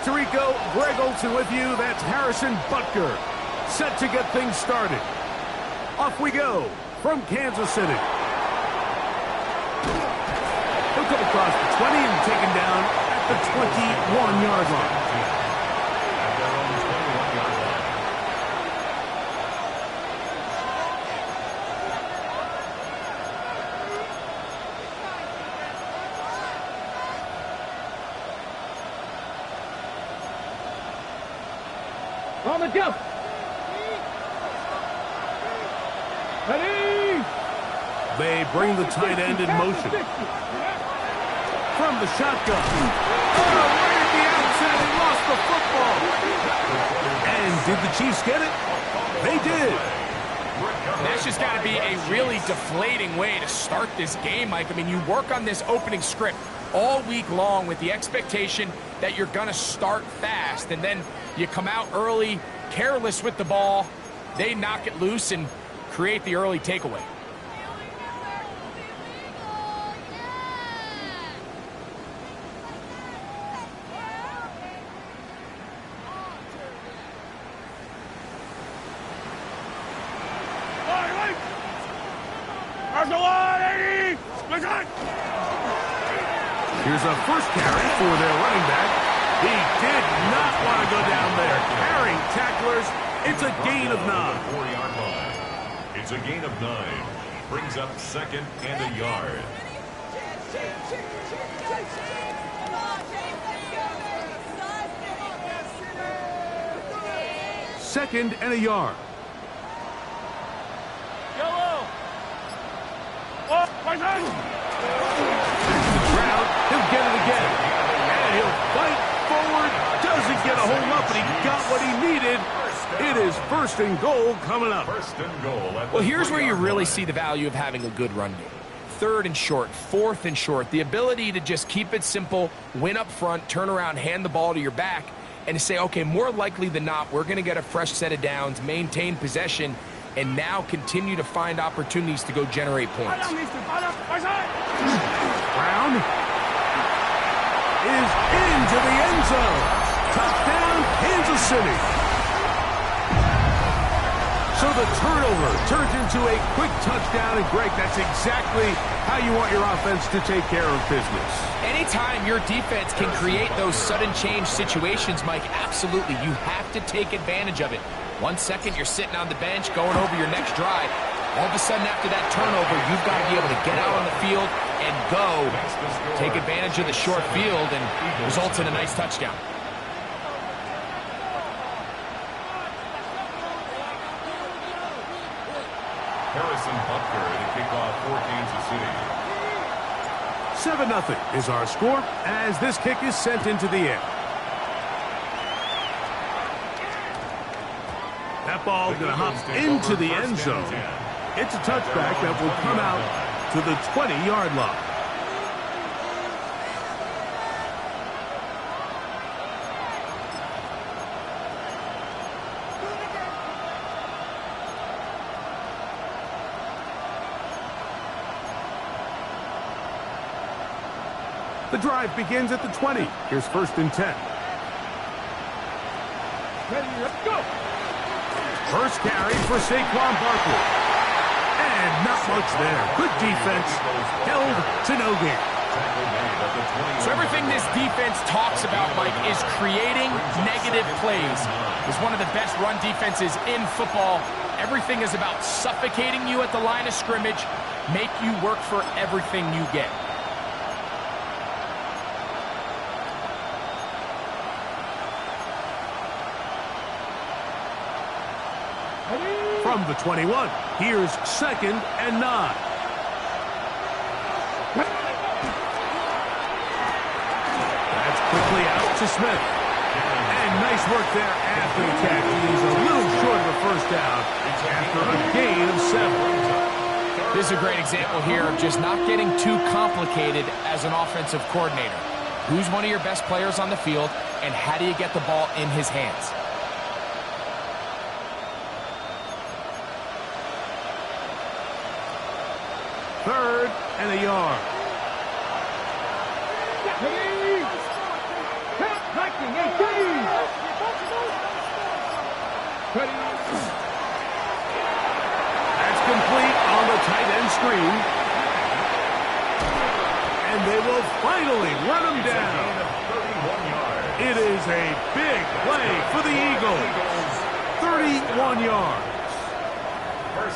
Puerto Rico, Greg Olson with you. That's Harrison Butker, set to get things started. Off we go from Kansas City. He'll come across the 20 and taken down at the 21-yard line. On the jump. Ready. They bring the tight end in motion. From the shotgun. Oh, right at the outset, he lost the football. And did the Chiefs get it? They did. That's just got to be a really deflating way to start this game, Mike. I mean, you work on this opening script all week long with the expectation that you're going to start fast, and then you come out early, careless with the ball. They knock it loose and create the early takeaway. Here's a first carry for their running back. He did not want to go down there. Carrying tacklers. It's a gain of 9. 4-yard line. It's a gain of 9. Brings up 2nd and a yard. Second and a yard. Yellow. Oh, my God. He'll get it again. And he'll fight forward. Doesn't get a hold up, but he got what he needed. It is 1st and goal coming up. 1st and goal. Well, here's where you really see the value of having a good run game. 3rd and short, 4th and short. The ability to just keep it simple, win up front, turn around, hand the ball to your back, and to say, okay, more likely than not, we're going to get a fresh set of downs, maintain possession, and now continue to find opportunities to go generate points. Brown is into the end zone. Touchdown, Kansas City. So the turnover turns into a quick touchdown, and Greg, that's exactly how you want your offense to take care of business. Anytime your defense can create those sudden change situations, Mike, absolutely, you have to take advantage of it. 1 second, you're sitting on the bench, going over your next drive. All of a sudden, after that turnover, you've got to be able to get out on the field and go. Take advantage of the short field, and results in a nice touchdown. Harrison Butker to kick off for Kansas City. 7-0 is our score as this kick is sent into the air. That ball going to hop into the end zone. It's a touchback that will come out to the 20-yard line. The drive begins at the 20. Here's 1st and 10. Ready, let's go. First carry for Saquon Barkley. And not much there. Good defense. Held to no gain. So everything this defense talks about, Mike, is creating negative plays. It's one of the best run defenses in football. Everything is about suffocating you at the line of scrimmage, make you work for everything you get. From the 21, here's 2nd and 9. That's quickly out to Smith. And nice work there after the catch. He's a little short of a first down after a gain of 7. This is a great example here of just not getting too complicated as an offensive coordinator. Who's one of your best players on the field, and how do you get the ball in his hands? Third and a yard. Ready. Count, That's complete on the tight end screen. And they will finally run him down. It is a big play for the Eagles. 31 yards.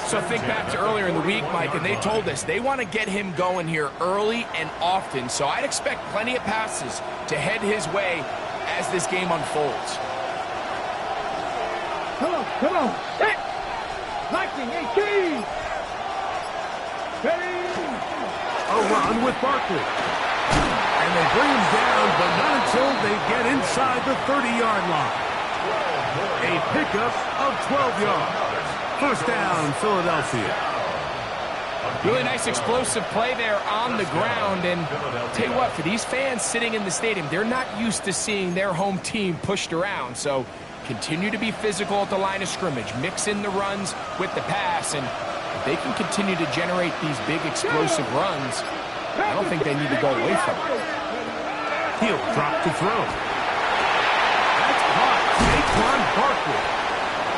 So think back to earlier in the week, Mike, and they told us they want to get him going here early and often. So I'd expect plenty of passes to head his way as this game unfolds. Come on, set! Lightning, 18! Ready! A run with Barkley. And they bring him down, but not until they get inside the 30-yard line. A pickup of 12 yards. First down, Philadelphia. Really nice explosive play there on the ground. And I'll tell you what, for these fans sitting in the stadium, they're not used to seeing their home team pushed around. So continue to be physical at the line of scrimmage. Mix in the runs with the pass. And if they can continue to generate these big explosive runs, I don't think they need to go away from it. He'll drop to throw. That's caught. Saquon Barkley.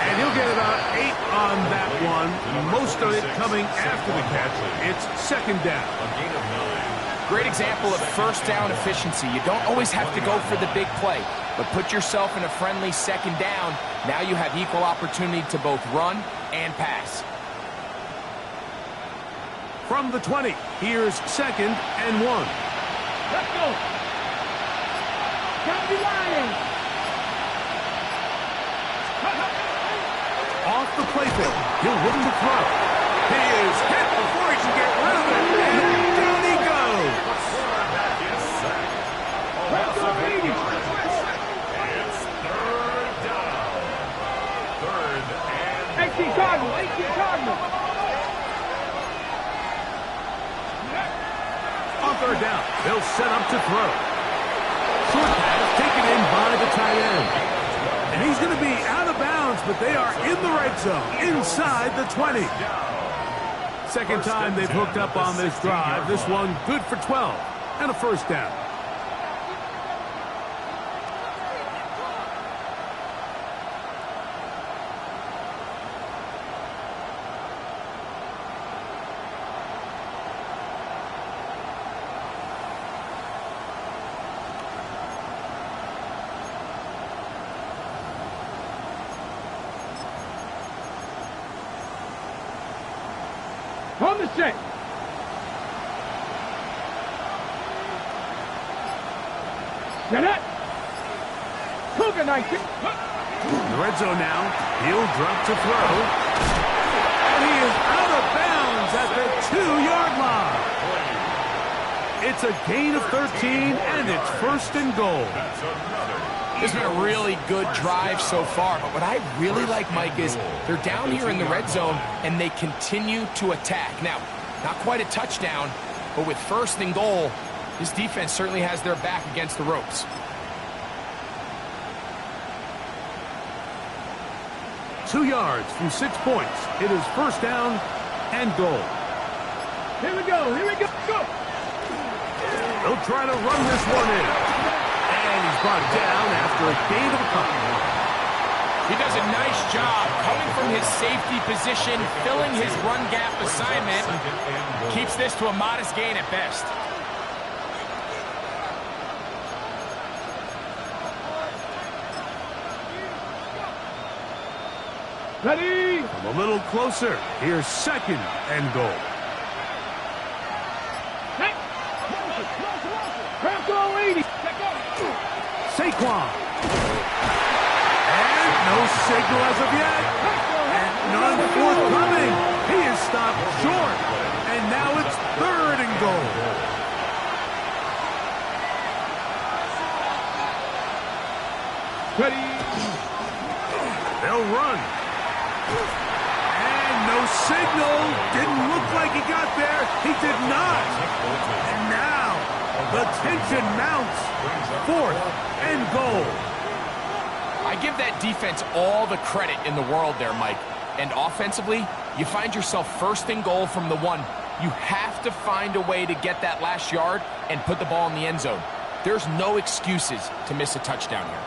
And he'll get about 8 on that one. Most of it coming after the catch. It's second down. Great example of first down efficiency. You don't always have to go for the big play, but put yourself in a friendly second down. Now you have equal opportunity to both run and pass. From the 20, here's second and 1. Let's go! Count the Lions! Off the playfield. He'll look to throw. He is hit before he can get rid of it. And down he goes. Let's go, ladies! It's third down. Third and 18 Cardinal, 18 Cardinal! On third down, they'll set up to throw. Short pass taken in by the tight end. And he's going to be out of bounds, but they are in the red zone, inside the 20. Second time they've hooked up on this drive. This one good for 12 and a first down. On the set! Set it! Cougar 19! The red zone now. He'll drop to throw. And he is out of bounds at the 2-yard line. It's a gain of 13, and it's first and goal. It's been a really good drive so far, but what I really like, Mike, is they're down here in the red zone, and they continue to attack. Now, not quite a touchdown, but with first and goal, this defense certainly has their back against the ropes. Two yards from 6 points. It is first down and goal. Here we go, go! They'll try to run this one in. And he's brought down after a gain of a couple. He does a nice job coming from his safety position, filling his run gap assignment. Keeps this to a modest gain at best. Ready! From a little closer. Here's second and goal. Hey! Craft 80! Saquon. And no signal as of yet. And none forthcoming. He is stopped short. And now it's third and goal. Ready! They'll run. And no signal. Didn't look like he got there. He did not. And now the tension mounts. Fourth and goal. I give that defense all the credit in the world there, Mike. And offensively, you find yourself first and goal from the 1. You have to find a way to get that last yard and put the ball in the end zone. There's no excuses to miss a touchdown here.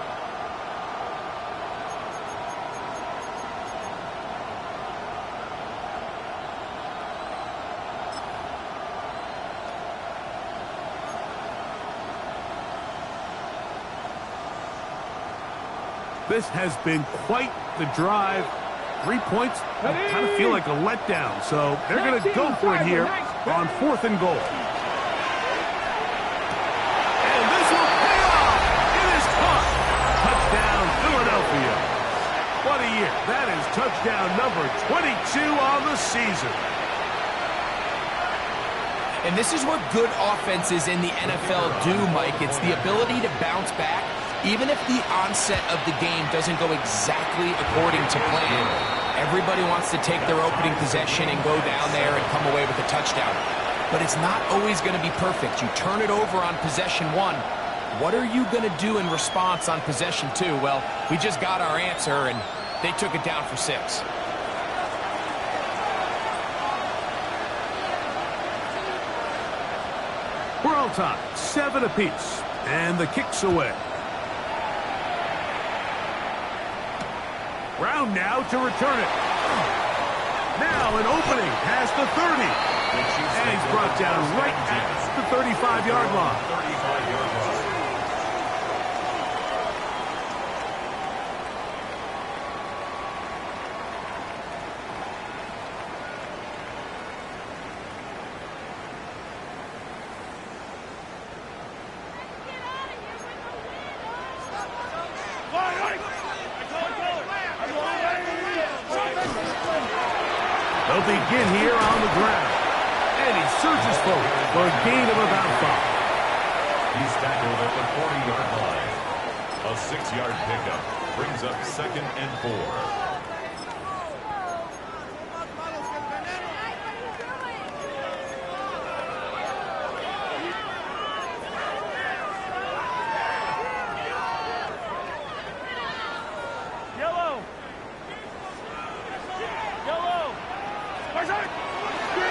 This has been quite the drive. 3 points, I kind of feel like a letdown, so they're going to go for it here on 4th and goal. And this will pay off. It is caught. Touchdown, Philadelphia. What a year. That is touchdown number 22 on the season. And this is what good offenses in the NFL do, Mike. It's the ability to bounce back, even if the onset of the game doesn't go exactly according to plan. Everybody wants to take their opening possession and go down there and come away with a touchdown. But it's not always going to be perfect. You turn it over on possession 1. What are you going to do in response on possession 2? Well, we just got our answer, and they took it down for 6. We're all tied, 7 apiece, and the kick's away. Brown now to return it. Now an opening past the 30. And he's brought down right at the 35-yard line. They'll begin here on the ground. And he surges forward for a gain of about 5. He's tackled at the 40-yard line. A 6-yard pickup brings up 2nd and 4.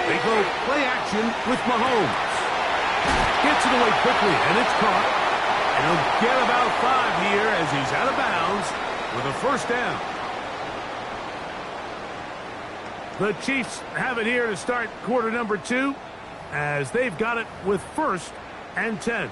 They go play action with Mahomes. Gets it away quickly, and it's caught. And he'll get about 5 here as he's out of bounds with a 1st down. The Chiefs have it here to start quarter number 2 as they've got it with 1st and 10.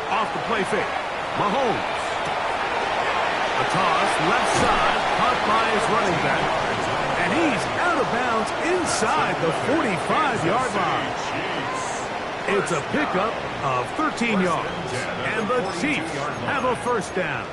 Off the play fake. Mahomes. A toss, left side, caught by his running back. And he's out of bounds inside the 45-yard line. It's a pickup of 13 yards. And the Chiefs have a 1st down.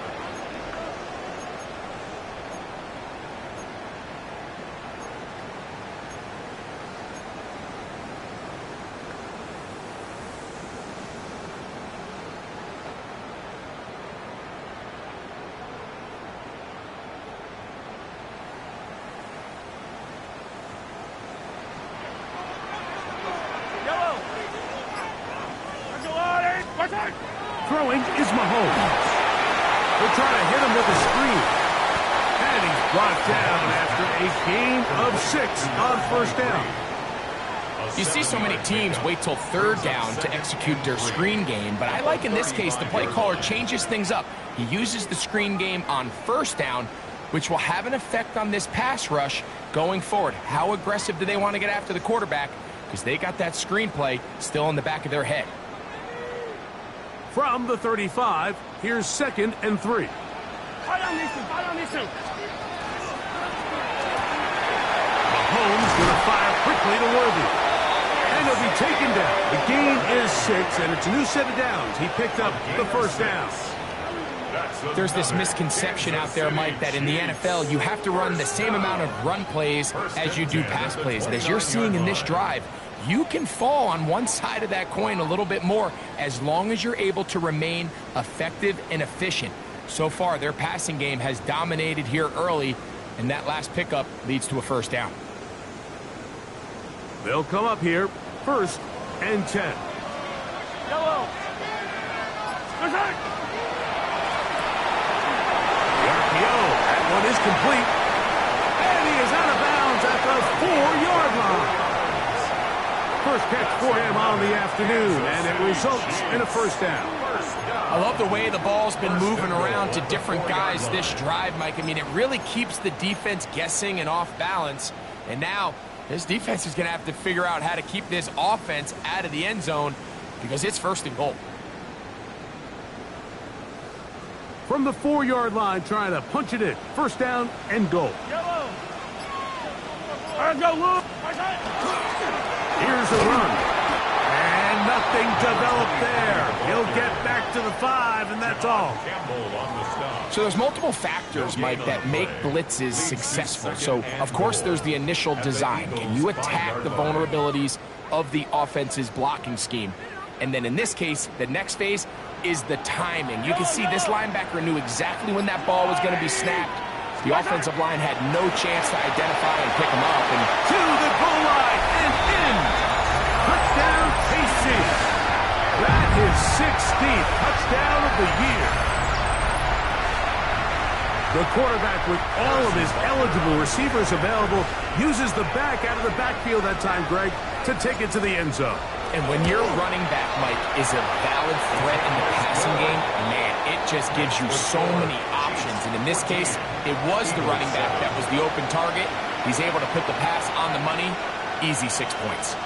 Throwing is Mahomes. They're trying to hit him with a screen. And he's brought down after a gain of 6 on 1st down. You see so many teams wait till 3rd down to execute their screen game, but I like in this case the play caller changes things up. He uses the screen game on 1st down, which will have an effect on this pass rush going forward. How aggressive do they want to get after the quarterback? Because they got that screen play still in the back of their head. From the 35, here's 2nd and 3. Mahomes going to fire quickly to Worthy. And he'll be taken down. The gain is 6, and it's a new set of downs. He picked up the 1st down. There's this misconception out there, Mike, that in the NFL you have to run the same amount of run plays as you do pass plays. And as you're seeing in this drive, you can fall on one side of that coin a little bit more as long as you're able to remain effective and efficient. So far, their passing game has dominated here early, and that last pickup leads to a 1st down. They'll come up here, 1st and 10. Yellow. The RPO, that one is complete. And he is out of bounds at the 4-yard line. First catch for him on the afternoon, and it results in a first down. I love the way the ball's been moving around to different guys this drive, Mike. I mean, it really keeps the defense guessing and off balance. And now, this defense is going to have to figure out how to keep this offense out of the end zone because it's first and goal. From the 4-yard line, trying to punch it in. First down and goal. Yellow. Let's go, Luke. Here's a run. And nothing developed there. He'll get back to the 5, and that's all. So there's multiple factors, Mike, that make blitzes successful. So, of course, there's the initial design. Can you attack the vulnerabilities of the offense's blocking scheme? And then in this case, the next phase is the timing. You can see this linebacker knew exactly when that ball was going to be snapped. The offensive line had no chance to identify and pick him up. And to the goal line and in. Touchdown, KC. That is 16th touchdown of the year. The quarterback, with all of his eligible receivers available, uses the back out of the backfield that time, Greg, to take it to the end zone. And when your running back, Mike, is a valid threat in the passing game, man, it just gives you so many options. And in this case, it was the running back that was the open target. He's able to put the pass on the money. Easy 6 points.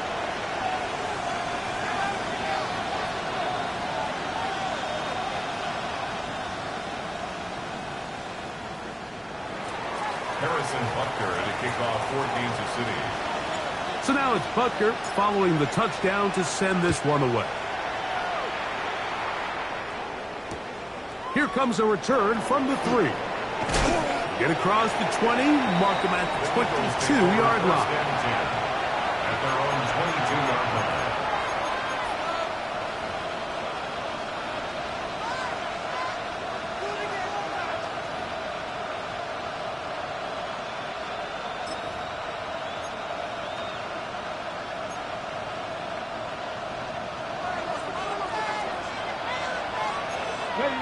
Harrison Butker at a kickoff for Kansas City. So now it's Butker following the touchdown to send this one away. Here comes a return from the 3. Get across the 20, mark them at the 22-yard line. At their own 22-yard line.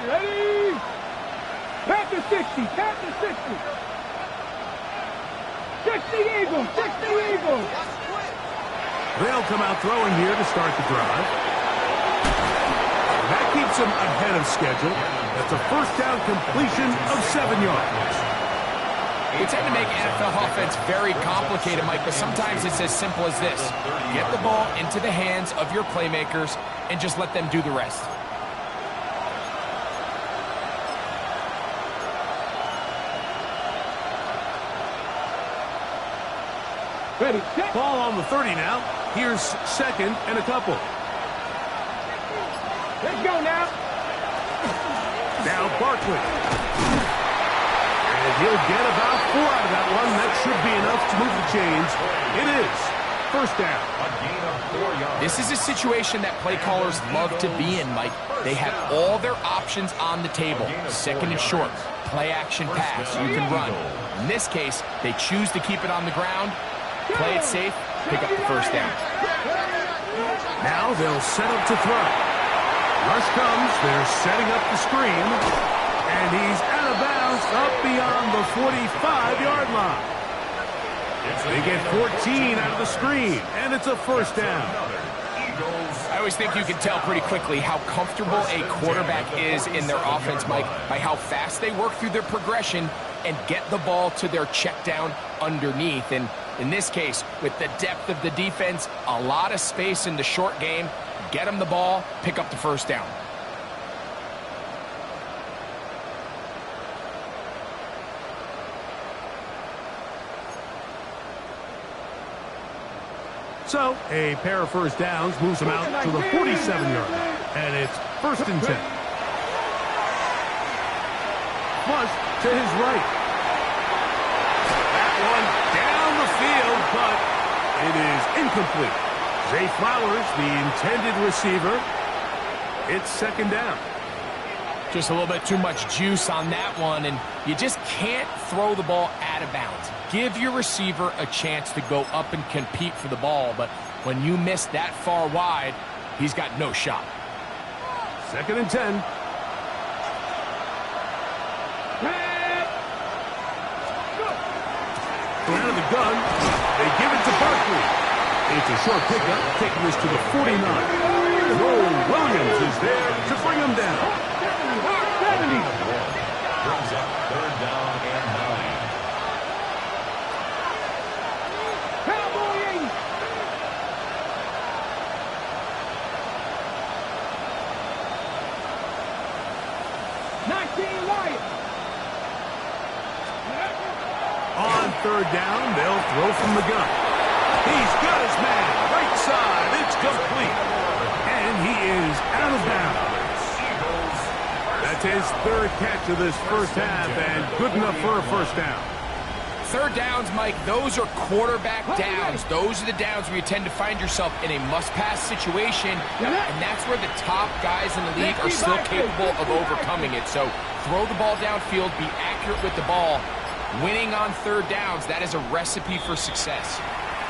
Ready? Tap the 60, tap the 60. 60 Eagles, 60 Eagles. They'll come out throwing here to start the drive. That keeps them ahead of schedule. That's a first down completion of 7 yards. We tend to make NFL offense very complicated, Mike, but sometimes it's as simple as this. Get the ball into the hands of your playmakers and just let them do the rest. Ready, set. Ball on the 30 now. Here's second and a couple. Let's go now. Now Barkley. And he'll get about 4 out of that one. That should be enough to move the chains. It is. First down. A gain of 4 yards. This is a situation that play callers love to be in, Mike. They have all their options on the table. Second and short, play action pass, you can run. In this case, they choose to keep it on the ground, play it safe, pick up the first down. Now they'll set up to throw. Rush comes. They're setting up the screen. And he's out of bounds up beyond the 45-yard line. They get 14 out of the screen, and it's a first down. I always think you can tell pretty quickly how comfortable a quarterback is in their offense, Mike, by how fast they work through their progression and get the ball to their check down underneath. And in this case, with the depth of the defense, a lot of space in the short game, get them the ball, pick up the first down. So a pair of first downs moves them out to the 47-yard line. And it's first and 10. Flush to his right. That one down the field, but it is incomplete. Zay Flowers, the intended receiver. It's second down. Just a little bit too much juice on that one, and you just can't throw the ball out of bounds. Give your receiver a chance to go up and compete for the ball, but when you miss that far wide, he's got no shot. Second and 10. Out of the gun. They give it to Barkley. It's a short pickup, taking us to the 49. Roll Williams is there to bring him down. 70. Brings up 3rd down and 9. Cowboy 80. On 3rd down, they'll throw from the gun. He's got his man. Right side. It's complete. And he is out of bounds. That's his 3rd catch of this first half, and good enough for a first down. 3rd downs, Mike, those are quarterback downs. Those are the downs where you tend to find yourself in a must-pass situation, and that's where the top guys in the league are still capable of overcoming it. So throw the ball downfield, be accurate with the ball. Winning on 3rd downs, that is a recipe for success.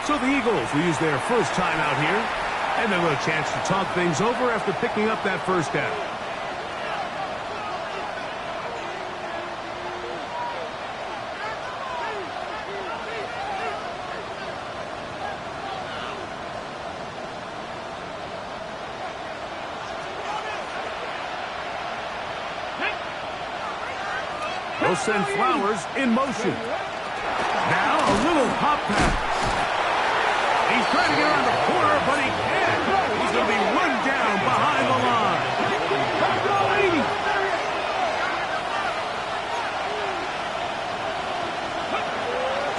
So the Eagles will use their first time out here, and they'll have a chance to talk things over after picking up that first down. They'll send Flowers in motion. Now a little pop pass. He's trying to get around the corner, but he can't. He's going to be run down behind the line.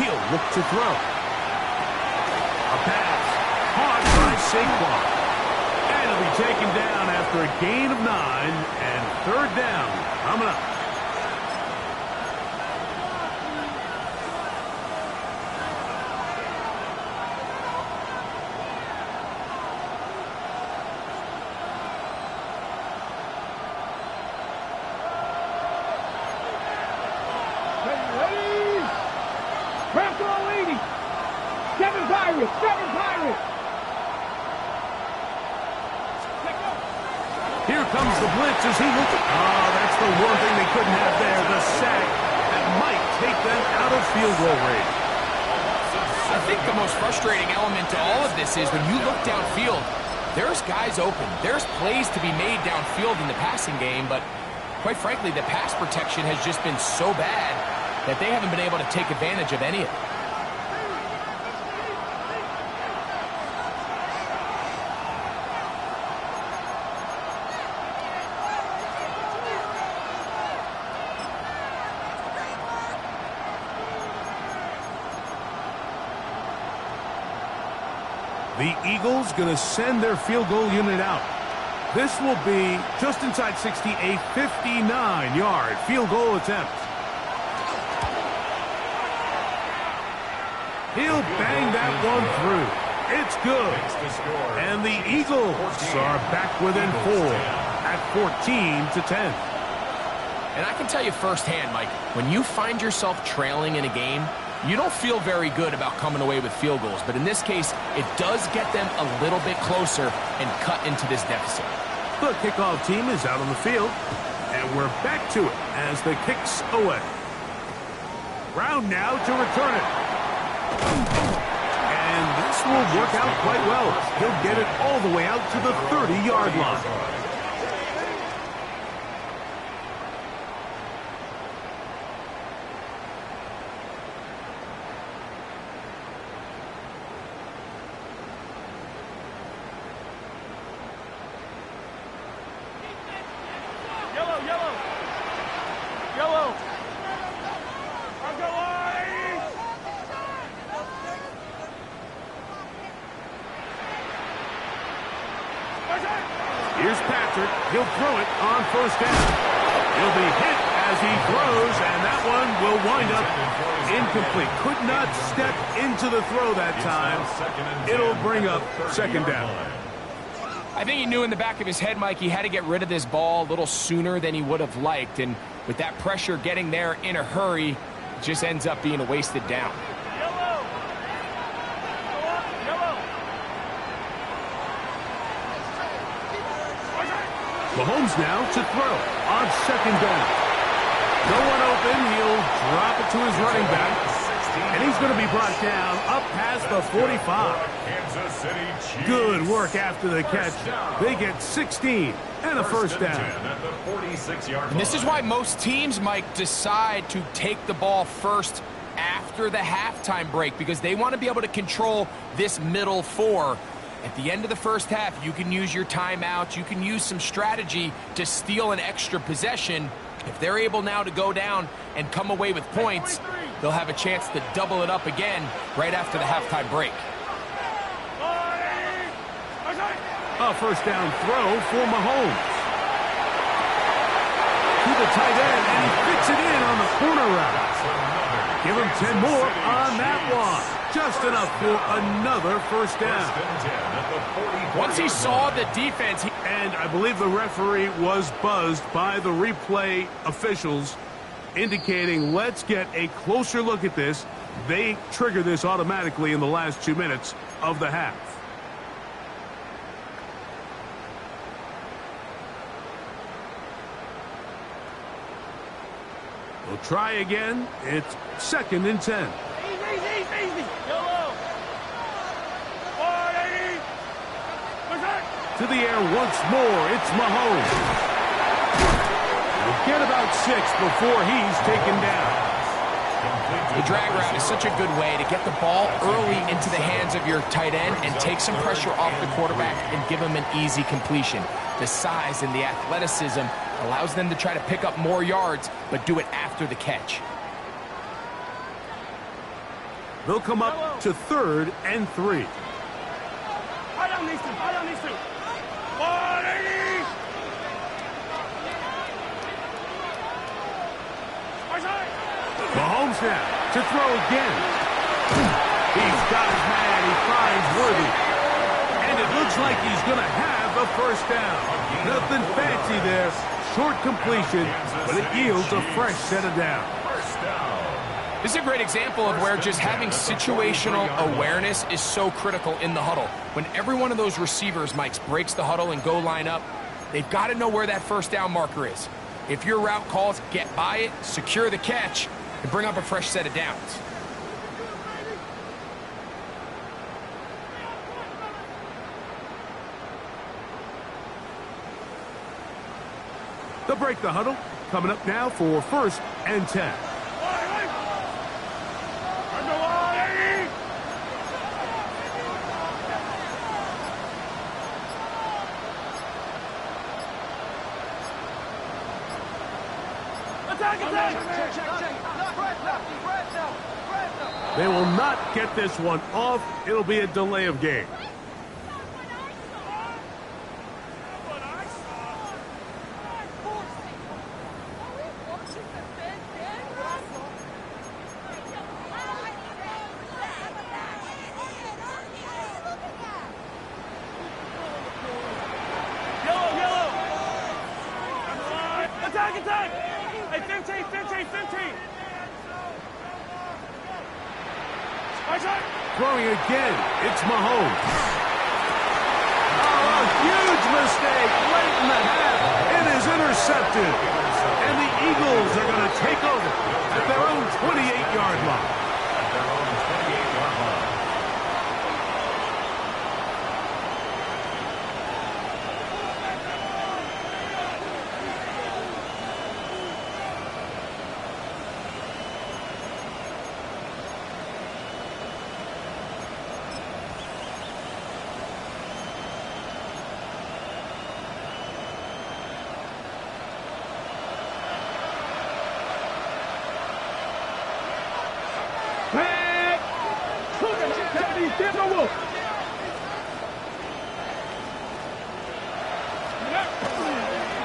He'll look to throw. A pass. Caught by Saquon. And he'll be taken down after a gain of 9 and 3rd down coming up. Here comes the blitz as he looks. Oh, that's the one thing they couldn't have there, the sack that might take them out of field goal range. I think the most frustrating element to all of this is when you look downfield, there's guys open. There's plays to be made downfield in the passing game, but quite frankly, the pass protection has just been so bad that they haven't been able to take advantage of any of it. The Eagles going to send their field goal unit out. This will be just inside 60, a 59-yard field goal attempt. He'll bang that one through. It's good. And the Eagles are back within 4 at 14-10. And I can tell you firsthand, Mike, when you find yourself trailing in a game, you don't feel very good about coming away with field goals. But in this case, it does get them a little bit closer and cut into this deficit. The kickoff team is out on the field, and we're back to it as the kick's away. Brown now to return it. And this will work out quite well. He'll get it all the way out to the 30-yard line. Here's Patrick. He'll throw it on first down. He'll be hit as he throws, and that one will wind up incomplete. Could not step into the throw that time. It'll bring up second down. I think he knew in the back of his head, Mike, he had to get rid of this ball a little sooner than he would have liked. And with that pressure getting there in a hurry, it just ends up being a wasted down. Mahomes now to throw on second down. No one open. He'll drop it to his running back. And he's going to be brought down up past the 45. Kansas City Chiefs. Good work after the catch. They get 16 and a first down. At the 46-yard And this is why most teams, Mike, decide to take the ball first after the halftime break, because they want to be able to control this middle four. At the end of the first half, you can use your timeouts. You can use some strategy to steal an extra possession. If they're able now to go down and come away with points, they'll have a chance to double it up again right after the halftime break. A first down throw for Mahomes. To the tight end, and he fits it in on the corner route. Give him 10 more on that one. Just enough for another first down. Once he saw the defense, And I believe the referee was buzzed by the replay officials, indicating let's get a closer look at this. They trigger this automatically in the last 2 minutes of the half. We'll try again. It's 2nd and 10. Easy. Yellow. To the air once more. It's Mahomes. He'll get about 6 before he's taken down. the drag route is such a good way to get the ball early into the hands of your tight end and take some pressure off the quarterback and give him an easy completion. The size and the athleticism allows them to try to pick up more yards, but do it after the catch. They'll come up to 3rd and 3. High down these two. Mahomes now to throw again. He's got his man. He finds Worthy. And it looks like he's going to have a first down. Nothing fancy there. Short completion, but it yields a fresh set of downs. This is a great example of where just having situational awareness is so critical in the huddle. When every one of those receivers, Mike, breaks the huddle and go line up, they've got to know where that first down marker is. If your route calls, get by it, secure the catch, and bring up a fresh set of downs. They'll break the huddle. Coming up now for 1st and 10. They will not get this one off. It'll be a delay of game. Attack! Hey, 15! Throwing again, it's Mahomes. Oh, a huge mistake late in the half. It is intercepted. And the Eagles are going to take over at their own 28-yard line.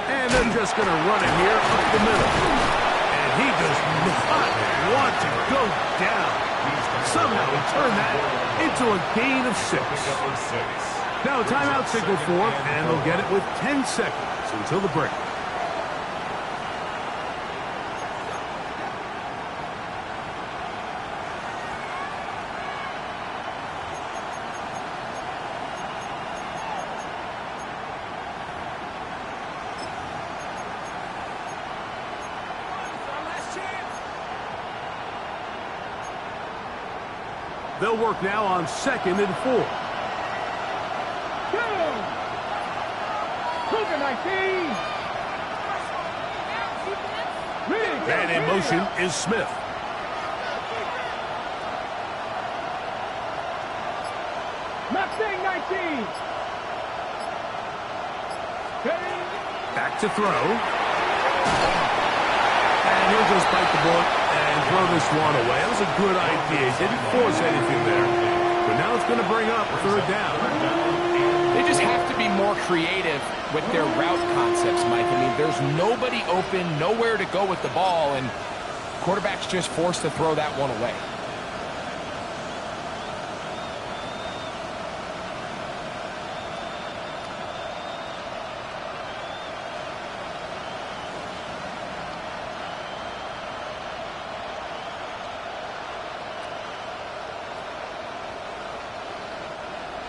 And they're just going to run it here up the middle. And he does not want to go down. Somehow he turned that into a gain of 6. Now a timeout signal for him, and they'll get it with 10 seconds until the break. They'll work now on 2nd and 4. Cougar 19. And in motion is Smith. Mustang 19. Back to throw. And he'll just bite the bullet and throw this one away. That was a good idea. He didn't force anything there. But now it's going to bring up 3rd down. They just have to be more creative with their route concepts, Mike. I mean, there's nobody open, nowhere to go with the ball, and quarterback's just forced to throw that one away.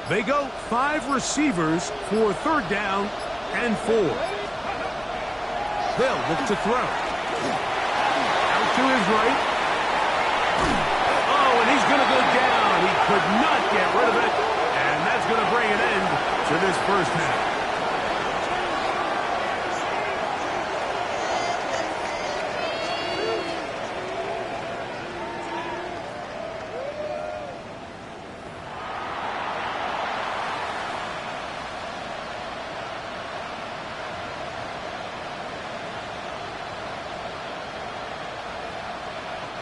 They go 5 receivers for 3rd down and 4. They'll look to throw. Out to his right. Oh, and he's going to go down. He could not get rid of it. And that's going to bring an end to this first half.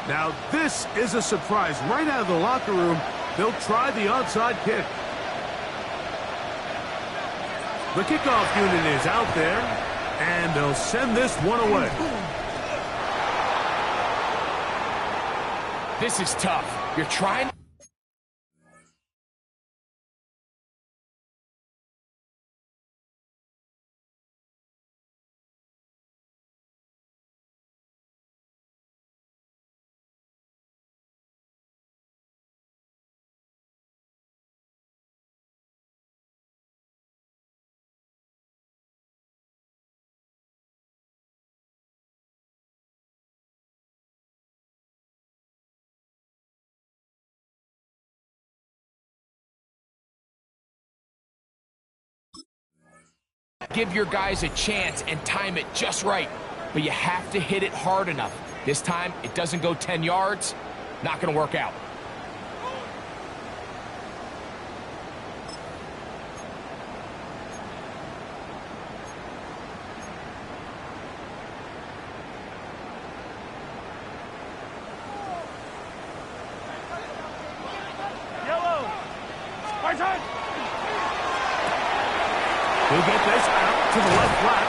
Now, this is a surprise. Right out of the locker room, they'll try the onside kick. The kickoff unit is out there, and they'll send this one away. This is tough. You're trying... Give your guys a chance and time it just right, but you have to hit it hard enough. This time, it doesn't go 10 yards, not going to work out. Yellow. Right side. He'll get this out to the left flat,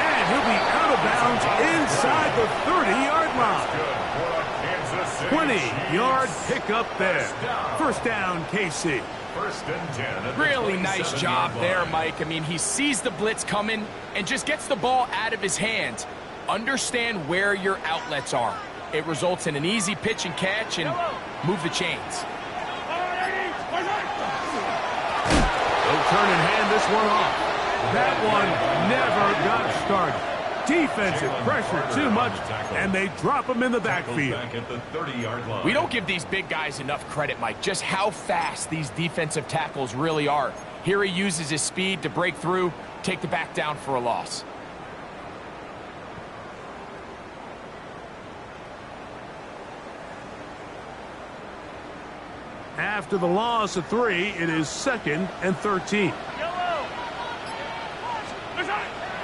and he'll be out of bounds inside the 30-yard line. 20-yard pickup there. First down, KC. 1st and 10. Really nice job there, Mike. I mean, he sees the blitz coming and just gets the ball out of his hands. Understand where your outlets are. It results in an easy pitch and catch and move the chains. They'll turn and hand this one off. That one never got started. Defensive pressure too much, and they drop him in the backfield. We don't give these big guys enough credit, Mike, just how fast these defensive tackles really are. Here he uses his speed to break through, take the back down for a loss. After the loss of 3, it is 2nd and 13.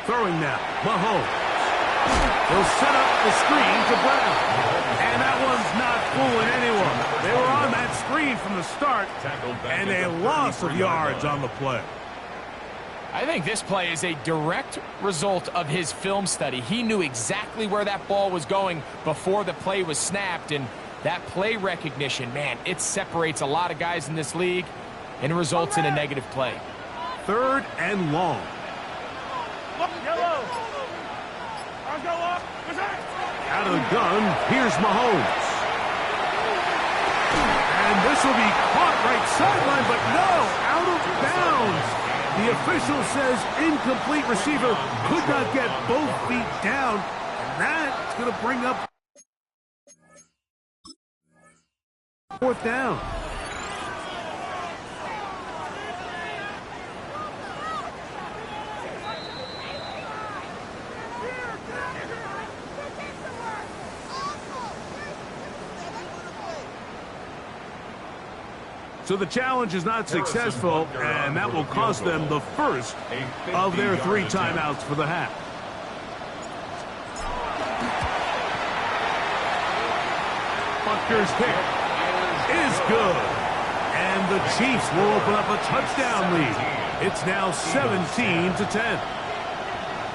Throwing now, Mahomes. He'll set up the screen to Brown. And that one's not fooling anyone. They were on that screen from the start, and a loss of yards on the play. I think this play is a direct result of his film study. He knew exactly where that ball was going before the play was snapped, and that play recognition, man, it separates a lot of guys in this league and results in a negative play. 3rd and long. Out of the gun, here's Mahomes. And this will be caught right sideline, but no, out of bounds. The official says incomplete receiver could not get both feet down, and that's going to bring up 4th down. So the challenge is not successful, and that will cost them the first of their 3 timeouts for the half. Butker's kick is good. And the Chiefs will open up a touchdown lead. It's now 17-10.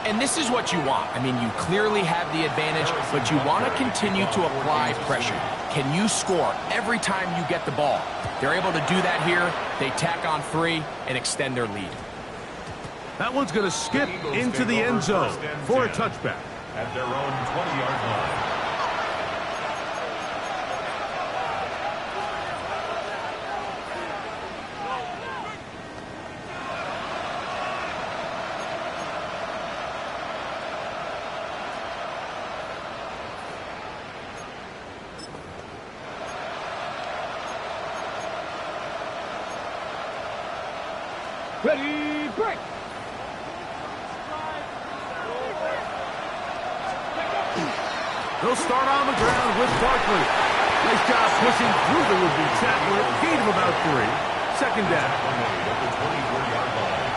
And this is what you want. I mean, you clearly have the advantage, but you want to continue to apply pressure. Can you score every time you get the ball? They're able to do that here. They tack on 3 and extend their lead. That one's going to skip into the end zone for a touchback. At their own 20-yard line. Ready, break. They'll start on the ground with Barkley. Nice job pushing through the would-be tackler. Gain of about 3. Second down. At the 24-yard line.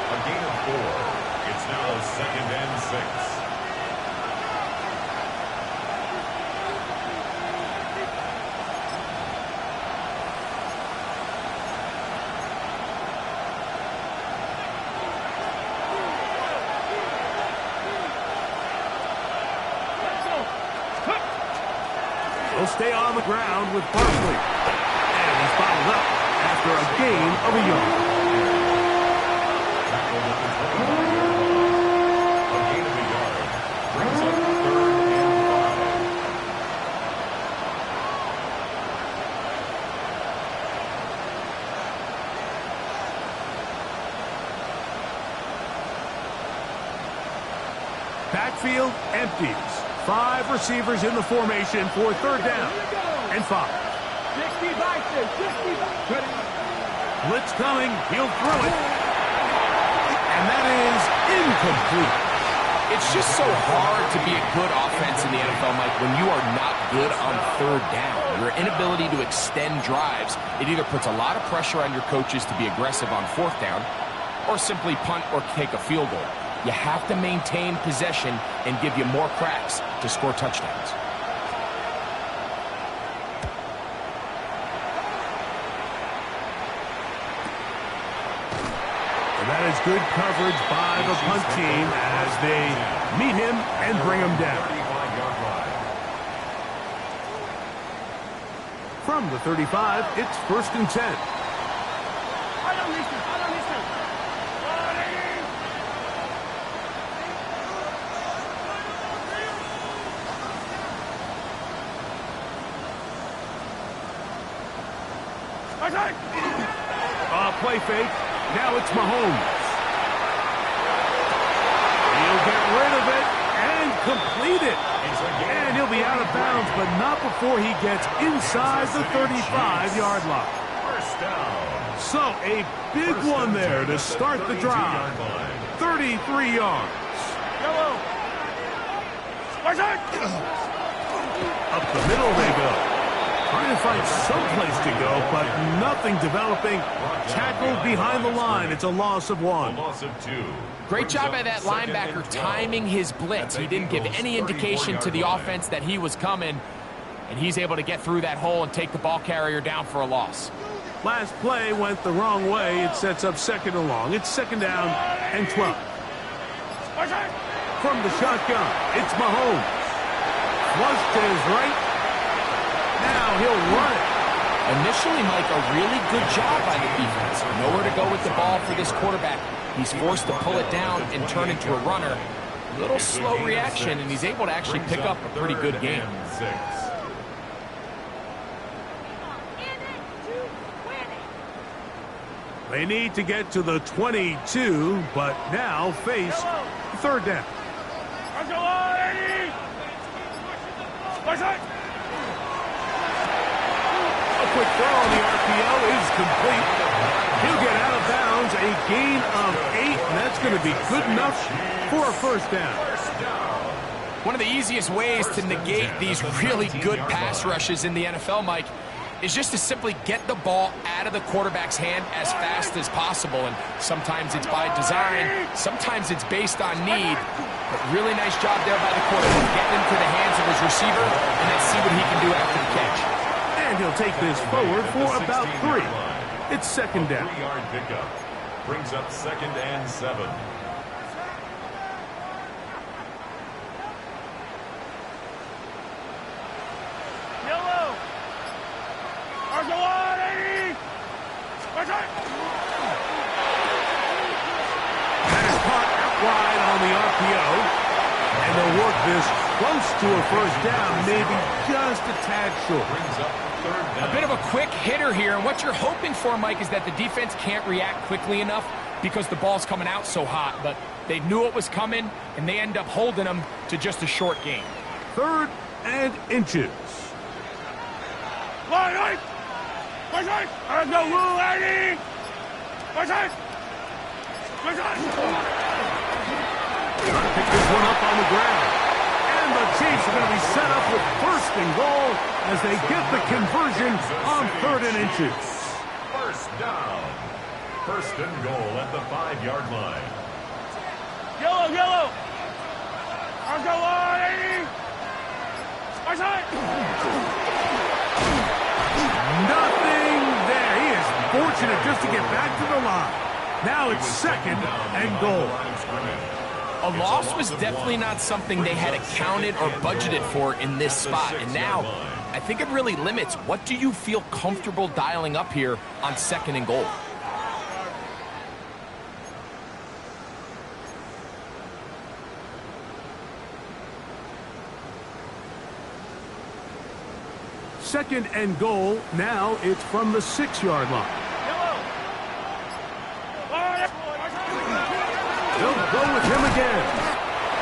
A gain of 4. It's now 2nd and 6. He'll stay on the ground with Barkley. And he's bottled up after a gain of a yard. Tackled at the 24-yard line. A gain of a yard. Brings up 3rd and 5. Backfield empties. 5 receivers in the formation for 3rd down and 5. 60 boxes, 60 boxes. Blitz coming. He'll throw it. And that is incomplete. It's just so hard to be a good offense in the NFL, Mike, when you are not good on 3rd down. Your inability to extend drives, it either puts a lot of pressure on your coaches to be aggressive on 4th down or simply punt or take a field goal. You have to maintain possession and give you more cracks to score touchdowns. And that is good coverage by the punt team as they meet him and bring him down. 35-yard line. From the 35, it's 1st and 10. I don't listen. Play fake. Now it's Mahomes. He'll get rid of it and complete it. And he'll be out of bounds, but not before he gets inside the 35-yard line. First down. So a big one there to start the drive. 33 yards. Up the middle they go. Trying to find some place to go, but nothing developing. Tackled behind the line. It's a loss of 1. A loss of 2. Great job by that linebacker timing his blitz. He didn't give any indication to the offense that he was coming, and he's able to get through that hole and take the ball carrier down for a loss. Last play went the wrong way. It sets up 2nd and long. It's 2nd down and 12. From the shotgun, it's Mahomes. Flush to his right. Now he'll run it. Initially, Mike, a really good job by the defense. Nowhere to go with the ball for this quarterback. He's forced to pull it down and turn into a runner. A little slow reaction, and he's able to actually pick up a pretty good game. 6. They need to get to the 22, but now face 3rd down. A quick throw on the RPO is complete. He'll get out of bounds, a gain of 8, and that's going to be good enough for a 1st down. One of the easiest ways to negate these really good pass rushes in the NFL, Mike, is just to simply get the ball out of the quarterback's hand as fast as possible. And sometimes it's by design, sometimes it's based on need. But really nice job there by the quarterback, getting into the hands of his receiver, and then see what he can do after the catch. And he'll take this forward for about 3. It's second down. 3-yard pickup brings up 2nd and 7. Yellow. Argolani. That is caught out wide on the RPO. And they'll work this close to a first down, maybe just a tad short. Brings up 3rd down. A bit of a quick hitter here, and what you're hoping for, Mike, is that the defense can't react quickly enough because the ball's coming out so hot. But they knew it was coming, and they end up holding them to just a short gain. 3rd and inches. Pick this one up on the ground. And the Chiefs are going to be set up with 1st and goal as they get the conversion on 3rd and inches. 1st down. 1st and goal at the 5-yard line. Yellow. Argolani. Nothing there. He is fortunate just to get back to the line. Now it's 2nd and goal. A loss was definitely not something they had accounted or budgeted for in this spot. And now, I think it really limits what do you feel comfortable dialing up here on 2nd and goal. Second and goal. Now it's from the 6-yard line. They'll go with him again.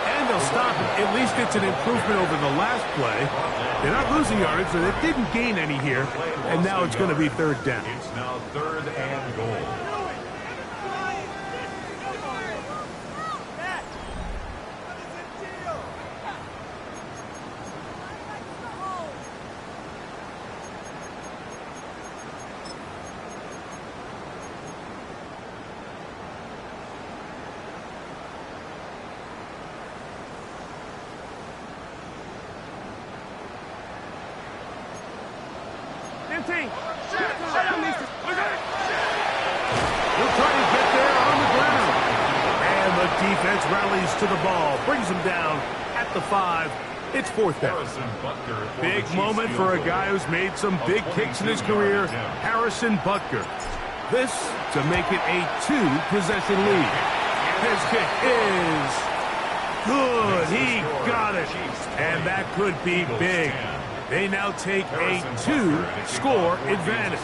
And they'll stop him. At least it's an improvement over the last play. They're not losing yards, so they didn't gain any here. And now it's going to be 3rd down. It's now 3rd and goal. He'll try to get there on the ground. And the defense rallies to the ball. Brings him down at the 5. It's 4th down. Big moment for a guy who's made some big kicks in his career, Harrison Butker. This to make it a 2-possession lead. His kick is good. He got it. And that could be big. They now take a 2-score advantage.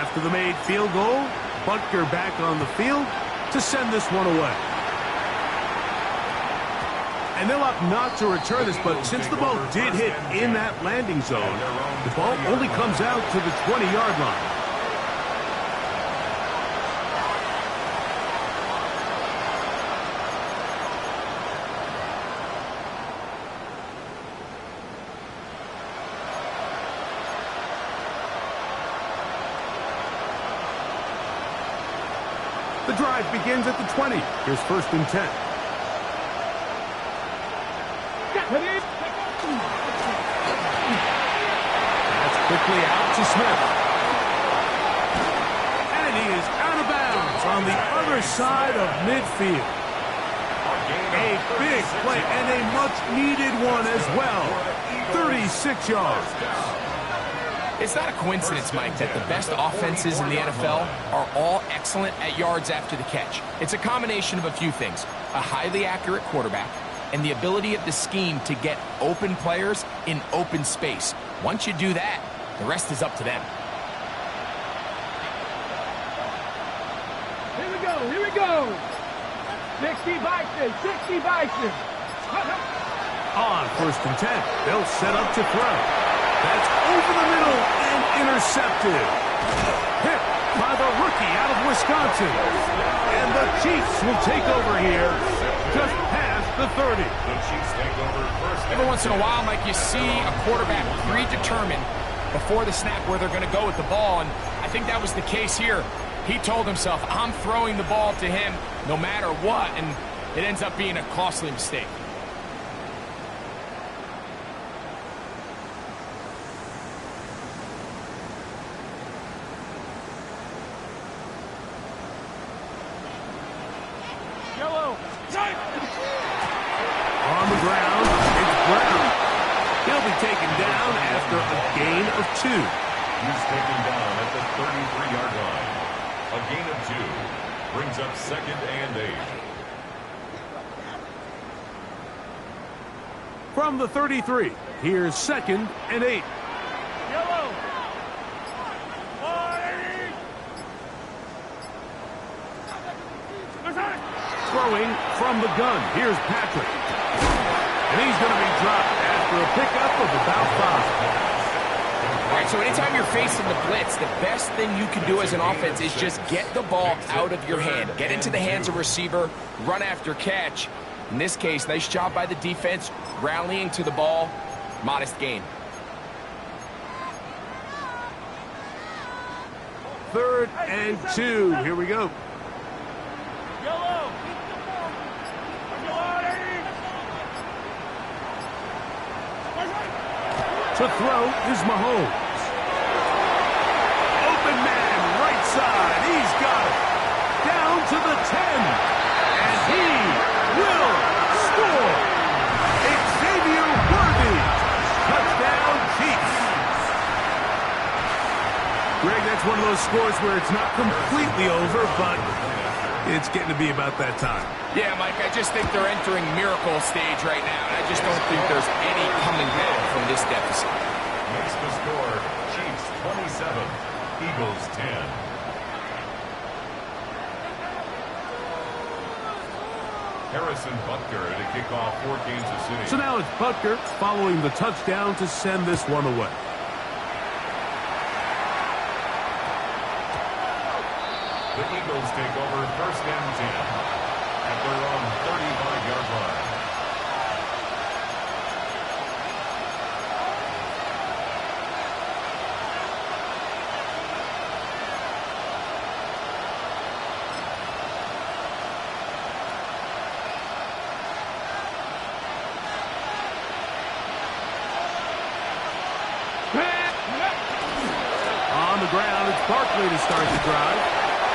After the made field goal, Butker back on the field to send this one away. And they'll opt not to return this, but since the ball did hit in that landing zone, the ball only comes out to the 20-yard line. The drive begins at the 20. Here's 1st and 10. That's quickly out to Smith. And he is out of bounds on the other side of midfield. A big play and a much-needed one as well. 36 yards. It's not a coincidence, Mike, that the best offenses in the NFL are all excellent at yards after the catch. It's a combination of a few things. A highly accurate quarterback and the ability of the scheme to get open players in open space. Once you do that, the rest is up to them. Here we go. 60 Bison. On 1st and 10, they'll set up to throw. That's over the middle and intercepted. Hit by the rookie out of Wisconsin. And the Chiefs will take over here just past the 30. The Chiefs take over first. Every once in a while, Mike, you see a quarterback predetermined before the snap where they're going to go with the ball, and I think that was the case here. He told himself, I'm throwing the ball to him no matter what, and it ends up being a costly mistake. Yellow. On the ground, it's Brown. He'll be taken down after a gain of 2. He's taken down at the 33-yard line. A gain of 2 brings up 2nd and 8. From the 33, here's 2nd and 8. Yellow. Throwing from the gun, here's Patrick. And he's going to be dropped after a pickup of about 5. All right, so anytime you're facing the blitz, the best thing you can do as an offense is just get the ball out of your hand. Get into the hands of receiver, run after catch. In this case, nice job by the defense, rallying to the ball, modest gain. 3rd and 2, here we go. Yellow. To throw is Mahomes. Open man, right side. He's got it. Down to the 10. And he will score. Xavier Worthy. Touchdown, Chiefs. Greg, that's one of those scores where it's not completely over, but it's getting to be about that time. Yeah, Mike, I just think they're entering miracle stage right now, and I just don't think there's any coming back from this deficit. Makes the score Chiefs 27, Eagles 10. Harrison Butker to kick off for Kansas City. So now it's Butker following the touchdown to send this one away. The Eagles take over 1st and 10 at their own 35-yard line. On the ground, it's Barkley to start the drive.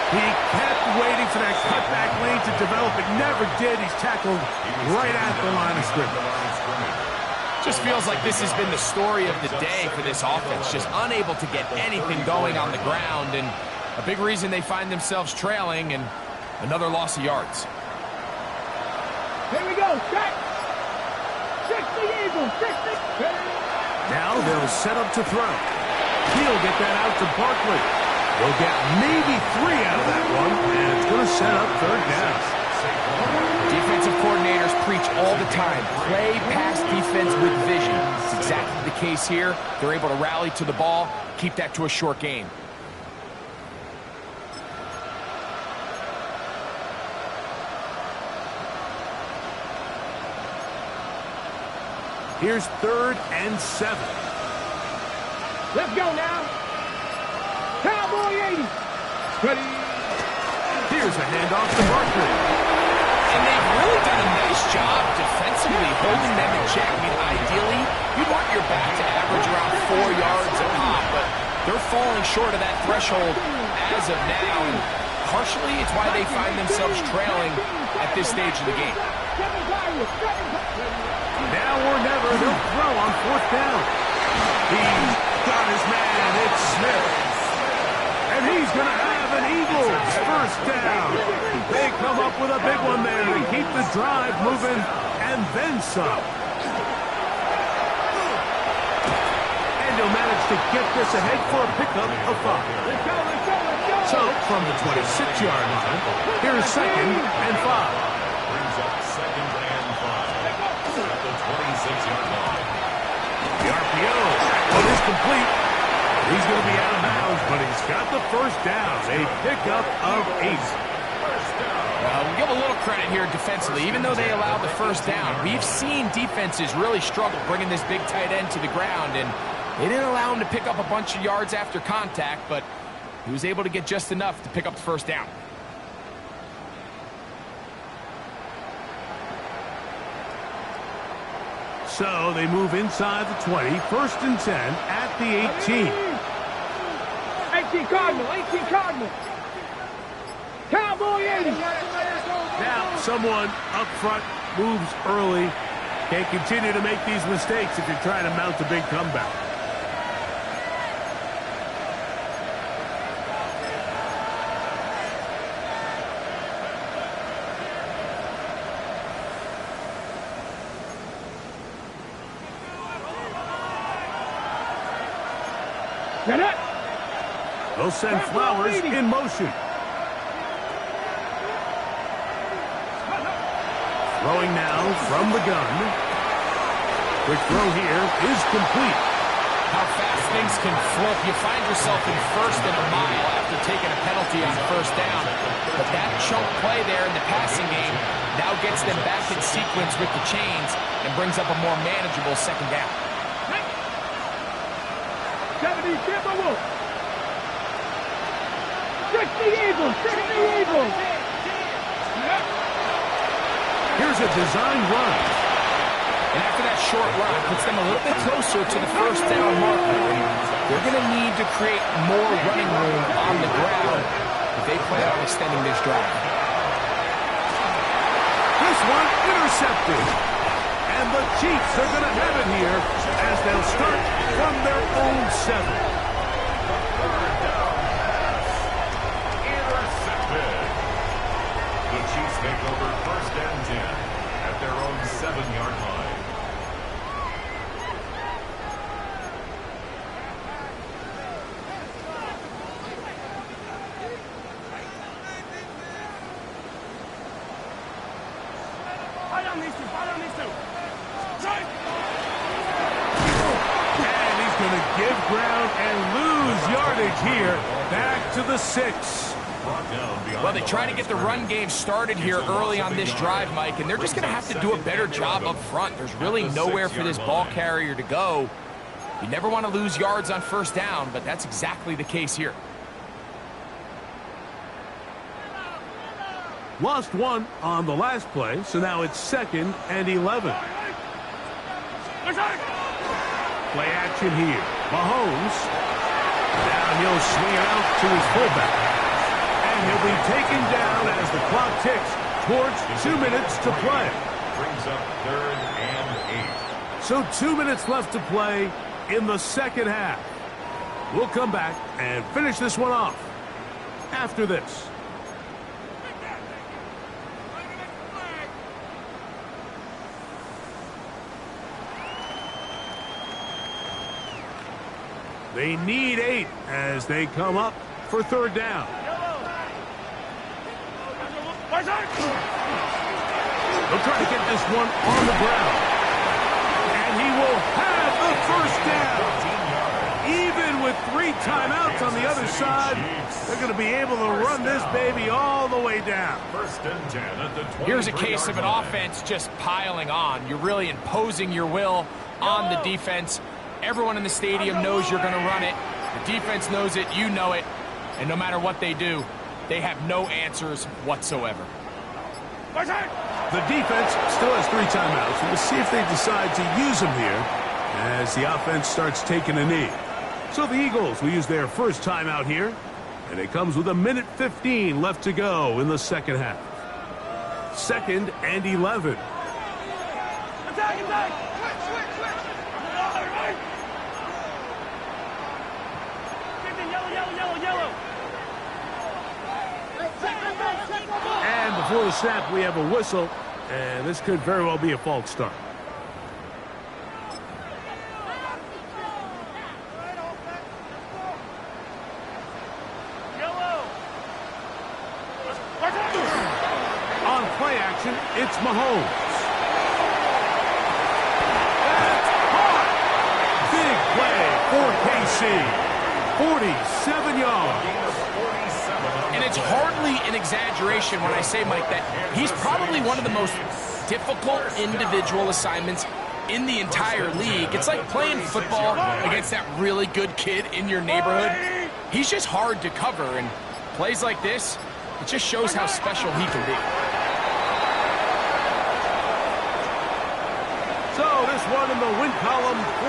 He kept waiting for that cutback lane to develop. It never did. He's tackled right at the line of scrimmage. Just feels like this has been the story of the day for this offense. Just unable to get anything going on the ground, and a big reason they find themselves trailing, and another loss of yards. Here we go. Check. 60 Eagles. 60. Now they'll set up to throw. He'll get that out to Barkley. They'll get maybe 3 out of that one, and it's going to set up 3rd down. Defensive coordinators preach all the time, play pass defense with vision. It's exactly the case here. They're able to rally to the ball, keep that to a short gain. Here's 3rd and 7. Let's go now. Cowboy 80. Ready. Here's a handoff to Barkley. And they've really done a nice job defensively holding them in check. I mean, ideally, you want your back to average around 4 yards a pop, but they're falling short of that threshold as of now. And partially, it's why they find themselves trailing at this stage of the game. Now or never, they'll throw on 4th down. He's got his man. It's Smith. And he's going to have an Eagles 1st down. They come up with a big one there to keep the drive moving and then some. And he'll manage to get this ahead for a pickup of 5. So from the 26-yard line, here's 2nd and 5. Brings up 2nd and 5 at the 26-yard line. The RPO, that is complete. He's going to be out of bounds, but he's got the 1st down. A pickup of 8. Well, We'll give a little credit here defensively. Even though they allowed the first down, we've seen defenses really struggle bringing this big tight end to the ground, and they didn't allow him to pick up a bunch of yards after contact, but he was able to get just enough to pick up the first down. So they move inside the 20, 1st and 10 at the 18. 18 Cardinal, 18 Cardinal. Cowboy 80. Now someone up front moves early. Can't continue to make these mistakes if you're trying to mount a big comeback. They'll send Flowers in motion. Throwing now from the gun. Quick throw here is complete. How fast things can flip. You find yourself in 1st and a mile after taking a penalty on 1st down. But that chunk play there in the passing game now gets them back in sequence with the chains and brings up a more manageable 2nd down. 70, Tampa Wolf. 60 Eagles, 60 Eagles. Here's a design run. And after that short run, it puts them a little bit closer to the 1st down marker. They're going to need to create more running room on the ground if they plan on extending this drive. This one intercepted. And the Chiefs are going to have it here as they'll start from their own 7. Take over 1st and 10 at their own 7-yard line. And he's going to give ground and lose yardage here. Back to the 6. Well, they try to get the run game started here early on this drive, Mike, and they're just going to have to do a better job up front. There's really nowhere for this ball carrier to go. You never want to lose yards on 1st down, but that's exactly the case here. Lost 1 on the last play, so now it's 2nd and 11. Play action here. Mahomes. Now he'll swing it out to his fullback. And he'll be taken down as the clock ticks towards 2 minutes to play. Brings up 3rd and 8. So 2 minutes left to play in the 2nd half. We'll come back and finish this one off after this. They need 8 as they come up for 3rd down. They'll try to get this one on the ground. And he will have the 1st down. Even with 3 timeouts on the other side, they're going to be able to run this baby all the way down. 1st and 10 at the 20. Here's a case of an offense just piling on. You're really imposing your will on the defense. Everyone in the stadium knows you're going to run it. The defense knows it, you know it. And no matter what they do, they have no answers whatsoever. The defense still has 3 timeouts. We'll see if they decide to use them here as the offense starts taking a knee. So the Eagles will use their first timeout here, and it comes with 1:15 left to go in the 2nd half. 2nd and 11. And before the snap, we have a whistle, and this could very well be a false start. On play action, it's Mahomes. That's hard. Big play for KC. 47 yards. And it's hardly really an exaggeration when I say, Mike, that he's probably one of the most difficult individual assignments in the entire league. It's like playing football against that really good kid in your neighborhood. He's just hard to cover, and plays like this, it just shows how special he can be. So this one in the win column for